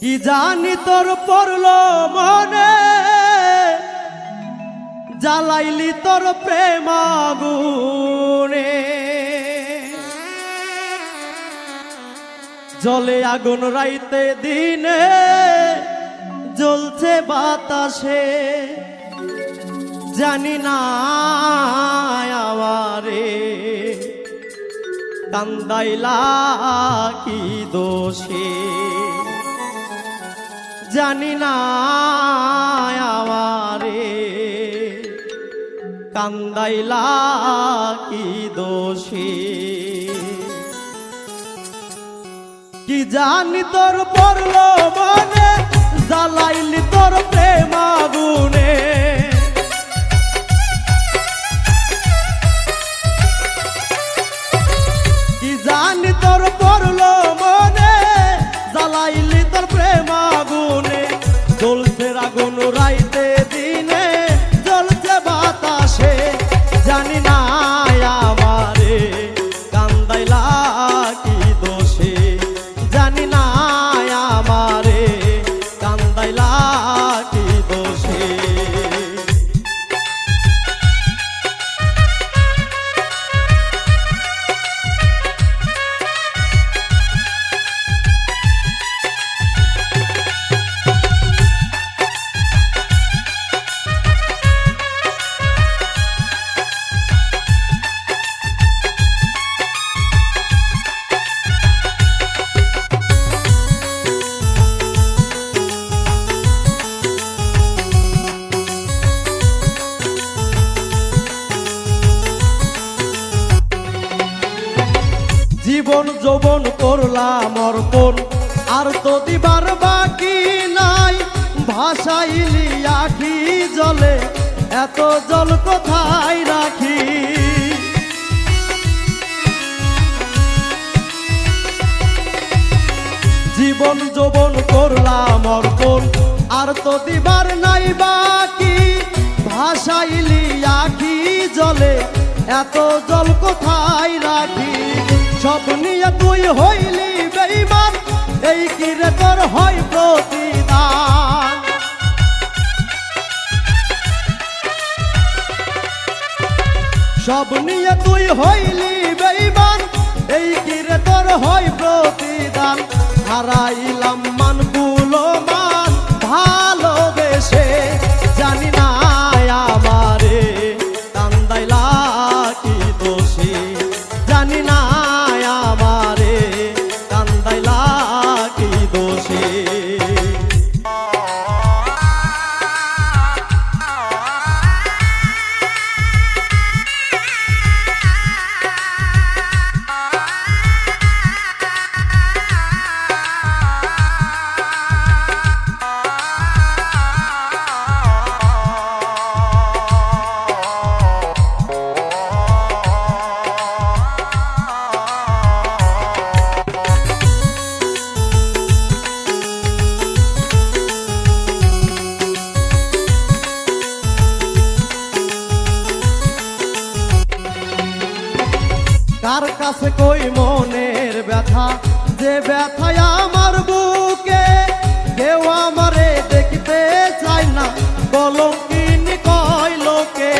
কি জানি তোর পড়লো মনে, জ্বালাইলি তোর প্রেম আগুনে। জলে আগুন রাইতে দিনে, জ্বলছে বাতাসে। জানি না আমারে কান্দাইলা কি দোষে, জানি না আমারে কান্দাইলা কি দোষে। কি জানি তোর পড়লো মনে, জ্বালাইলি তোর প্রেম আগুনে। কি জানি তোর পড়লো মনে, জ্বালাইলি তোর প্রেম আগুনে। জ্বলছে আগুন রাইতে দিনে, জ্বলছে বাতাসে। জানি না আমারে কান্দাইলা কি দোষে, জানি না আমারে কান্দাইলা কি দোষে। জীবন যৌবন করলাম অর্পণ, আর তো দিবার বাকি নাই। ভাসাইলি আখি জলে, এত জল কোথায় রাখি। জীবন যৌবন করলাম অর্পণ, আর তো দিবার নাই বাকি। ভাসাইলি আখি জলে, এত জল কোথায় রাখি। সব নিয়ে তুই হইলি বেঈমান, এই কি রে তোর হয় প্রতিদান। সব নিয়ে তুই হইলি বেঈমান, এই কি রে তোর হয় প্রতিদান। হারাইলাম মানগুলো মান ভালোবেসে, জানি না আমারে কান্দাইলা কি দোষে, জানি না আমারে কান্দাইলা কি দোষে। কার কাছে কই মনের ব্যথা, যে ব্যথায় আমার বুকে। কেউ আমারে দেখতে চায় না, কলঙ্কিনী কয় লোকে।